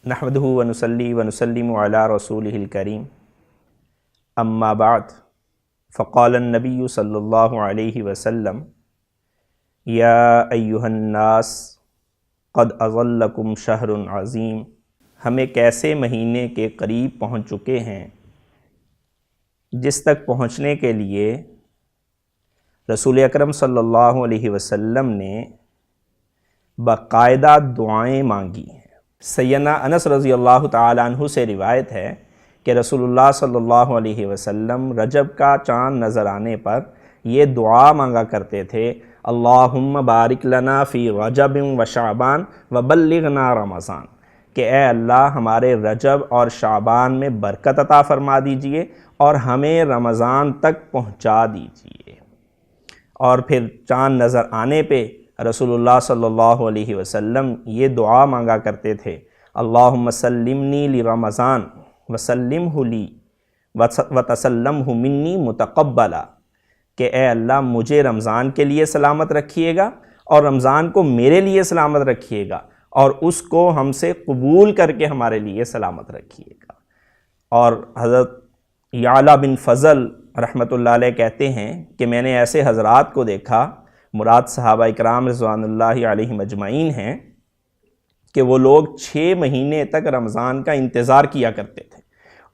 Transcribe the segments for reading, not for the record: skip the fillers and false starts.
نحمدہ ونصلی ونسلم علی رسولہ الکریم اما بعد فقال النبی صلی اللہ علیہ وسلم یا ایہا الناس قد اظلکم شہر عظیم۔ ہم ایک ایسے مہینے کے قریب پہنچ چکے ہیں جس تک پہنچنے کے لیے رسول اکرم صلی اللہ علیہ وسلم نے باقاعدہ دعائیں مانگی ہیں۔ سیدنا انس رضی اللہ تعالیٰ عنہ سے روایت ہے کہ رسول اللہ صلی اللہ علیہ وسلم رجب کا چاند نظر آنے پر یہ دعا مانگا کرتے تھے، اللہم بارک لنا فی رجب و شعبان وبلغنا رمضان، کہ اے اللہ ہمارے رجب اور شعبان میں برکت عطا فرما دیجئے اور ہمیں رمضان تک پہنچا دیجئے۔ اور پھر چاند نظر آنے پہ رسول اللہ صلی اللہ علیہ وسلم یہ دعا مانگا کرتے تھے، اللہم سلمنی لرمضان وسلمہ لی وتسلمہ منی متقبلا، کہ اے اللہ مجھے رمضان کے لیے سلامت رکھیے گا اور رمضان کو میرے لیے سلامت رکھیے گا اور اس کو ہم سے قبول کر کے ہمارے لیے سلامت رکھیے گا۔ اور حضرت یعلا بن فضل رحمۃ اللہ علیہ کہتے ہیں کہ میں نے ایسے حضرات کو دیکھا، مراد صحابہ اکرام رضوان اللہ علیہم اجمعین ہیں، کہ وہ لوگ 6 مہینے تک رمضان کا انتظار کیا کرتے تھے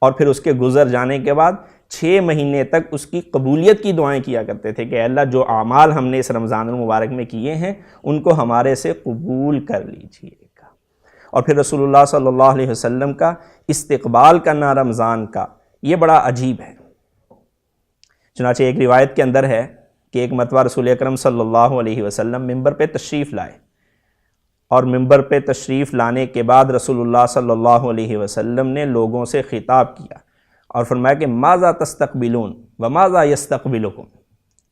اور پھر اس کے گزر جانے کے بعد 6 مہینے تک اس کی قبولیت کی دعائیں کیا کرتے تھے کہ اے اللہ جو اعمال ہم نے اس رمضان المبارک میں کیے ہیں ان کو ہمارے سے قبول کر لیجئے گا۔ اور پھر رسول اللہ صلی اللہ علیہ وسلم کا استقبال کرنا رمضان کا یہ بڑا عجیب ہے۔ چنانچہ ایک روایت کے اندر ہے کہ ایک مرتبہ رسول اکرم صلی اللہ علیہ وسلم ممبر پہ تشریف لائے، اور ممبر پہ تشریف لانے کے بعد رسول اللہ صلی اللہ علیہ وسلم نے لوگوں سے خطاب کیا اور فرمایا کہ ماذا تستقبلون وماذا یستقبلکم،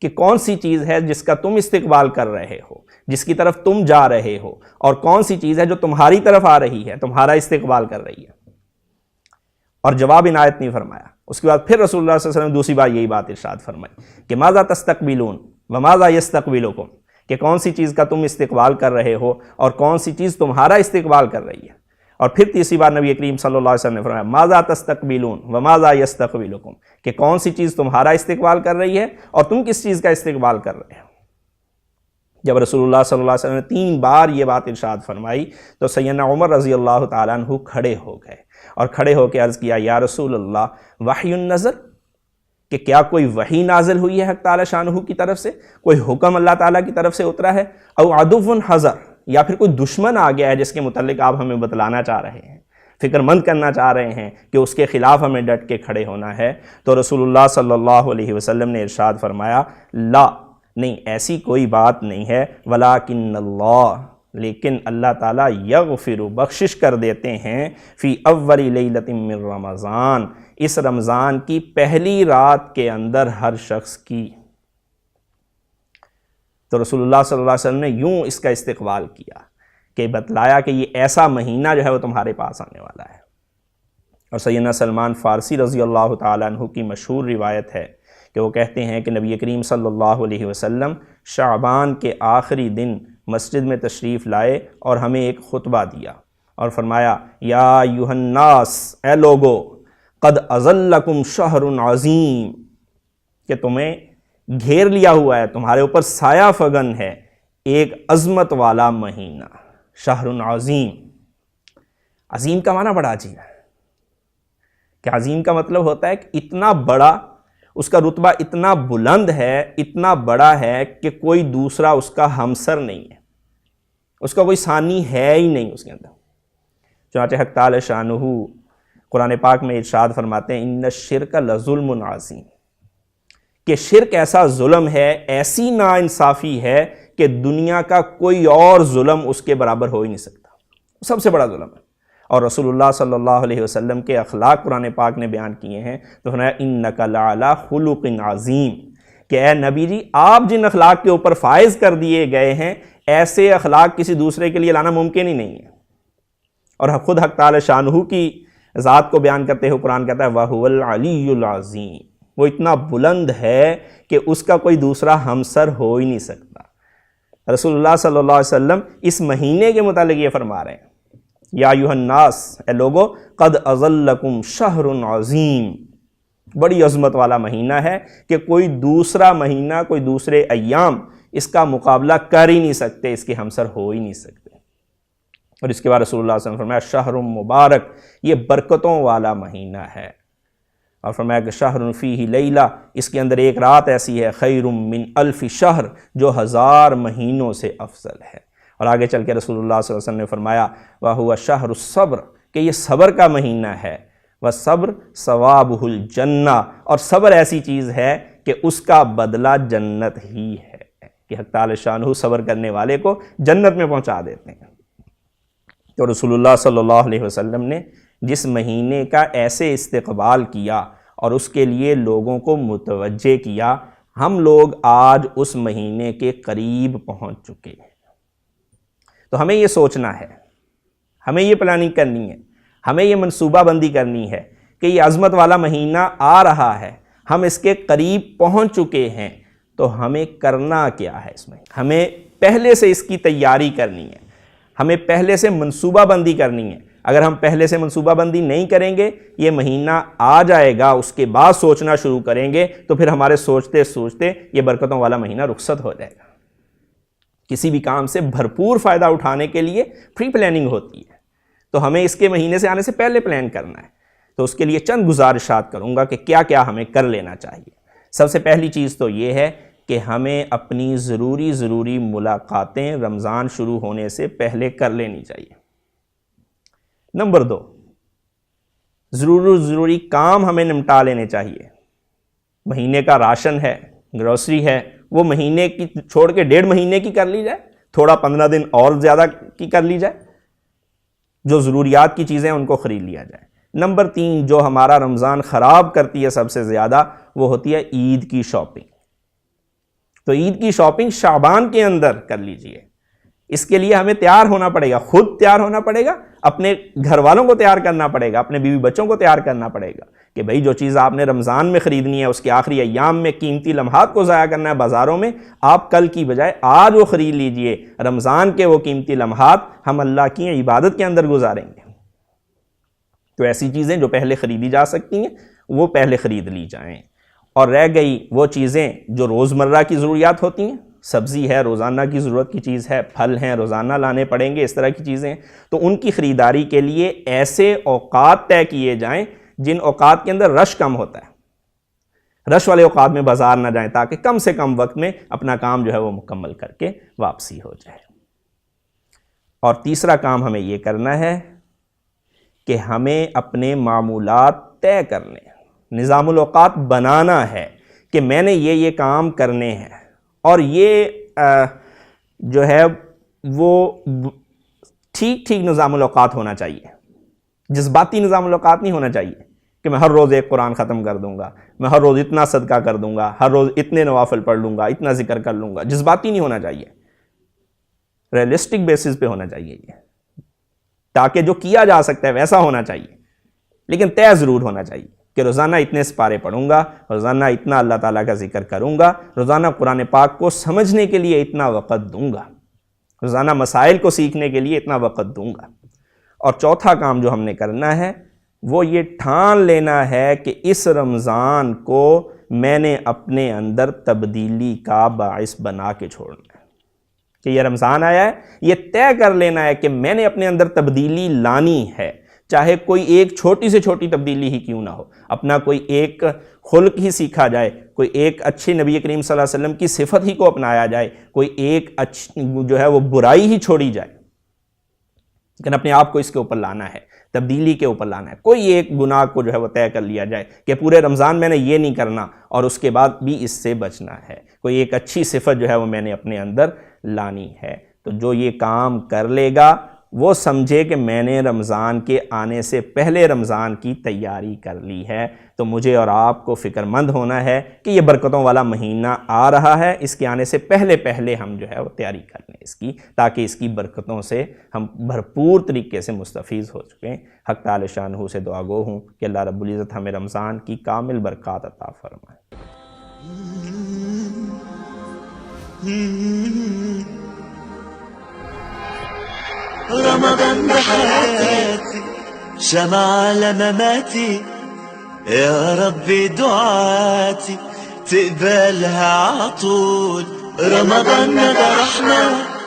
کہ کون سی چیز ہے جس کا تم استقبال کر رہے ہو، جس کی طرف تم جا رہے ہو، اور کون سی چیز ہے جو تمہاری طرف آ رہی ہے، تمہارا استقبال کر رہی ہے۔ اور جواب عنایت نہیں فرمایا۔ اس کے بعد پھر رسول اللہ صلی اللہ علیہ وسلم نے دوسری بار یہی بات ارشاد فرمائی کہ ماذا تستقبلون وماذا یستقبلکم، کہ کون سی چیز کا تم استقبال کر رہے ہو اور کون سی چیز تمہارا استقبال کر رہی ہے۔ اور پھر تیسری بار نبی کریم صلی اللہ علیہ وسلم نے فرمایا ماذا تستقبلون وماذا یستقبلکم، کہ کون سی چیز تمہارا استقبال کر رہی ہے اور تم کس چیز کا استقبال کر رہے ہو۔ جب رسول اللہ صلی اللہ علیہ وسلم نے 3 بار یہ بات ارشاد فرمائی تو سیدنا عمر رضی اللہ تعالیٰ عنہ کھڑے ہو گئے اور کھڑے ہو کے عرض کیا، یا رسول اللہ وحی نزل، کہ کیا کوئی وحی نازل ہوئی ہے حق تعالی شانہ کی طرف سے، کوئی حکم اللہ تعالیٰ کی طرف سے اترا ہے، او عدو حذر، یا پھر کوئی دشمن آ گیا ہے جس کے متعلق آپ ہمیں بتلانا چاہ رہے ہیں، فکر مند کرنا چاہ رہے ہیں کہ اس کے خلاف ہمیں ڈٹ کے کھڑے ہونا ہے۔ تو رسول اللہ صلی اللہ علیہ وسلم نے ارشاد فرمایا، لا، نہیں ایسی کوئی بات نہیں ہے، ولیکن اللہ، لیکن اللہ تعالیٰ یغفر، بخشش کر دیتے ہیں، فی اول لیلۃ من رمضان، اس رمضان کی پہلی رات کے اندر ہر شخص کی۔ تو رسول اللہ صلی اللہ علیہ وسلم نے یوں اس کا استقبال کیا کہ بتلایا کہ یہ ایسا مہینہ جو ہے وہ تمہارے پاس آنے والا ہے۔ اور سیدنا سلمان فارسی رضی اللہ تعالیٰ عنہ کی مشہور روایت ہے کہ وہ کہتے ہیں کہ نبی کریم صلی اللہ علیہ وسلم شعبان کے آخری دن مسجد میں تشریف لائے اور ہمیں ایک خطبہ دیا اور فرمایا، یا ایھا الناس، اے لوگو، قد اظلکم شہر عظیم، کہ تمہیں گھیر لیا ہوا ہے، تمہارے اوپر سایہ فگن ہے ایک عظمت والا مہینہ، شہر عظیم۔ عظیم کا معنی بڑا عجیب ہے کہ عظیم کا مطلب ہوتا ہے کہ اتنا بڑا، اس کا رتبہ اتنا بلند ہے، اتنا بڑا ہے کہ کوئی دوسرا اس کا ہمسر نہیں ہے، اس کا کوئی ثانی ہے ہی نہیں اس کے اندر۔ چنانچہ حق تعالی شانہ قرآن پاک میں ارشاد فرماتے ہیں، ان الشرک لظلم عظیم، کہ شرک ایسا ظلم ہے، ایسی ناانصافی ہے کہ دنیا کا کوئی اور ظلم اس کے برابر ہو ہی نہیں سکتا، سب سے بڑا ظلم ہے۔ اور رسول اللہ صلی اللہ علیہ وسلم کے اخلاق قرآن پاک نے بیان کیے ہیں تو فرمایا، انک لعلی خلق عظیم، کہ اے نبی جی آپ جن اخلاق کے اوپر فائز کر دیے گئے ہیں ایسے اخلاق کسی دوسرے کے لیے لانا ممکن ہی نہیں ہے۔ اور خود حق تعالی شانہ کی ذات کو بیان کرتے ہوئے قرآن کہتا ہے، وَهُوَ الْعَلِيُّ الْعَظِيمُ، وہ اتنا بلند ہے کہ اس کا کوئی دوسرا ہمسر ہو ہی نہیں سکتا۔ رسول اللہ صلی اللہ علیہ وسلم اس مہینے کے متعلق یہ فرما رہے ہیں یا ایھا الناس، اے لوگو، قد اظلکم شہر عظیم، بڑی عظمت والا مہینہ ہے کہ کوئی دوسرا مہینہ، کوئی دوسرے ایام اس کا مقابلہ کر ہی نہیں سکتے، اس کے ہمسر ہو ہی نہیں سکتے۔ اور اس کے بعد رسول اللہ صلی اللہ علیہ وسلم نے فرمایا شہر مبارک، یہ برکتوں والا مہینہ ہے، اور فرمایا کہ شہر فیہ لیلہ، اس کے اندر ایک رات ایسی ہے، خیر من الف شہر، جو 1000 مہینوں سے افضل ہے۔ اور آگے چل کے رسول اللہ صلی اللہ علیہ وسلم نے فرمایا وَهُوَ شَهْرُ الصَّبْرِ، کہ یہ صبر کا مہینہ ہے، وَالصَّبْرُ ثَوَابُهُ الْجَنَّةُ، اور صبر ایسی چیز ہے کہ اس کا بدلہ جنت ہی ہے، کہ حق تعالی شانہ صبر کرنے والے کو جنت میں پہنچا دیتے ہیں۔ تو رسول اللہ صلی اللہ علیہ وسلم نے جس مہینے کا ایسے استقبال کیا اور اس کے لیے لوگوں کو متوجہ کیا، ہم لوگ آج اس مہینے کے قریب پہنچ چکے ہیں۔ تو ہمیں یہ سوچنا ہے، ہمیں یہ پلاننگ کرنی ہے، ہمیں یہ منصوبہ بندی کرنی ہے کہ یہ عظمت والا مہینہ آ رہا ہے، ہم اس کے قریب پہنچ چکے ہیں، تو ہمیں کرنا کیا ہے؟ اس میں ہمیں پہلے سے اس کی تیاری کرنی ہے، ہمیں پہلے سے منصوبہ بندی کرنی ہے۔ اگر ہم پہلے سے منصوبہ بندی نہیں کریں گے، یہ مہینہ آ جائے گا، اس کے بعد سوچنا شروع کریں گے، تو پھر ہمارے سوچتے سوچتے یہ برکتوں والا مہینہ رخصت ہو جائے گا۔ کسی بھی کام سے بھرپور فائدہ اٹھانے کے لیے پری پلاننگ ہوتی ہے، تو ہمیں اس کے مہینے سے آنے سے پہلے پلان کرنا ہے۔ تو اس کے لیے چند گزارشات کروں گا کہ کیا کیا ہمیں کر لینا چاہیے۔ سب سے پہلی چیز تو یہ ہے کہ ہمیں اپنی ضروری ملاقاتیں رمضان شروع ہونے سے پہلے کر لینی چاہیے۔ نمبر 2، ضروری کام ہمیں نمٹا لینے چاہیے۔ مہینے کا راشن ہے، گروسری ہے، وہ مہینے کی چھوڑ کے 1.5 مہینے کی کر لی جائے، تھوڑا 15 دن اور زیادہ کی کر لی جائے، جو ضروریات کی چیزیں ان کو خرید لیا جائے۔ نمبر 3، جو ہمارا رمضان خراب کرتی ہے سب سے زیادہ، وہ ہوتی ہے عید کی شاپنگ۔ تو عید کی شاپنگ شعبان کے اندر کر لیجئے۔ اس کے لیے ہمیں تیار ہونا پڑے گا، خود تیار ہونا پڑے گا، اپنے گھر والوں کو تیار کرنا پڑے گا، اپنے بیوی بچوں کو تیار کرنا پڑے گا کہ بھئی جو چیز آپ نے رمضان میں خریدنی ہے، اس کے آخری ایام میں قیمتی لمحات کو ضائع کرنا ہے بازاروں میں، آپ کل کی بجائے آج وہ خرید لیجئے۔ رمضان کے وہ قیمتی لمحات ہم اللہ کی عبادت کے اندر گزاریں گے۔ تو ایسی چیزیں جو پہلے خریدی جا سکتی ہیں، وہ پہلے خرید لی جائیں۔ اور رہ گئی وہ چیزیں جو روزمرہ کی ضروریات ہوتی ہیں، سبزی ہے، روزانہ کی ضرورت کی چیز ہے، پھل ہیں، روزانہ لانے پڑیں گے، اس طرح کی چیزیں، تو ان کی خریداری کے لیے ایسے اوقات طے کیے جائیں جن اوقات کے اندر رش کم ہوتا ہے۔ رش والے اوقات میں بازار نہ جائیں تاکہ کم سے کم وقت میں اپنا کام جو ہے وہ مکمل کر کے واپسی ہو جائے۔ اور تیسرا کام ہمیں یہ کرنا ہے کہ ہمیں اپنے معمولات طے کرنے، نظام الاوقات بنانا ہے کہ میں نے یہ کام کرنے ہیں، اور یہ جو ہے وہ ٹھیک نظام الاوقات ہونا چاہیے، جذباتی نظام الاوقات نہیں ہونا چاہیے کہ میں ہر روز ایک قرآن ختم کر دوں گا، میں ہر روز اتنا صدقہ کر دوں گا، ہر روز اتنے نوافل پڑھ لوں گا، اتنا ذکر کر لوں گا۔ جذباتی نہیں ہونا چاہیے، ریئلسٹک بیسس پہ ہونا چاہیے یہ، تاکہ جو کیا جا سکتا ہے ویسا ہونا چاہیے، لیکن طے ضرور ہونا چاہیے کہ روزانہ اتنے سپارے پڑھوں گا، روزانہ اتنا اللہ تعالیٰ کا ذکر کروں گا، روزانہ قرآن پاک کو سمجھنے کے لیے اتنا وقت دوں گا، روزانہ مسائل کو سیکھنے کے لیے اتنا وقت دوں گا۔ اور چوتھا کام جو ہم نے کرنا ہے وہ یہ ٹھان لینا ہے کہ اس رمضان کو میں نے اپنے اندر تبدیلی کا باعث بنا کے چھوڑنا ہے، کہ یہ رمضان آیا ہے، یہ طے کر لینا ہے کہ میں نے اپنے اندر تبدیلی لانی ہے، چاہے کوئی ایک چھوٹی سے چھوٹی تبدیلی ہی کیوں نہ ہو، اپنا کوئی ایک خلق ہی سیکھا جائے، کوئی ایک اچھے نبی کریم صلی اللہ علیہ وسلم کی صفت ہی کو اپنایا جائے، کوئی ایک جو ہے وہ برائی ہی چھوڑی جائے، لیکن اپنے آپ کو اس کے اوپر لانا ہے، تبدیلی کے اوپر لانا ہے۔ کوئی ایک گناہ کو جو ہے وہ طے کر لیا جائے کہ پورے رمضان میں نے یہ نہیں کرنا اور اس کے بعد بھی اس سے بچنا ہے، کوئی ایک اچھی صفت جو ہے وہ میں نے اپنے اندر لانی ہے۔ تو جو یہ کام کر لے گا وہ سمجھے کہ میں نے رمضان کے آنے سے پہلے رمضان کی تیاری کر لی ہے۔ تو مجھے اور آپ کو فکر مند ہونا ہے کہ یہ برکتوں والا مہینہ آ رہا ہے، اس کے آنے سے پہلے ہم جو ہے وہ تیاری کر لیں اس کی، تاکہ اس کی برکتوں سے ہم بھرپور طریقے سے مستفیض ہو چکیں۔ حق تعالی شانہ سے دعا گو ہوں کہ اللہ رب العزت ہمیں رمضان کی کامل برکات عطا فرمائے۔ رمضان ده حياتي، شمعة على مماتي، يا ربي دعاتي تقبلها عطول. رمضان ده رحمة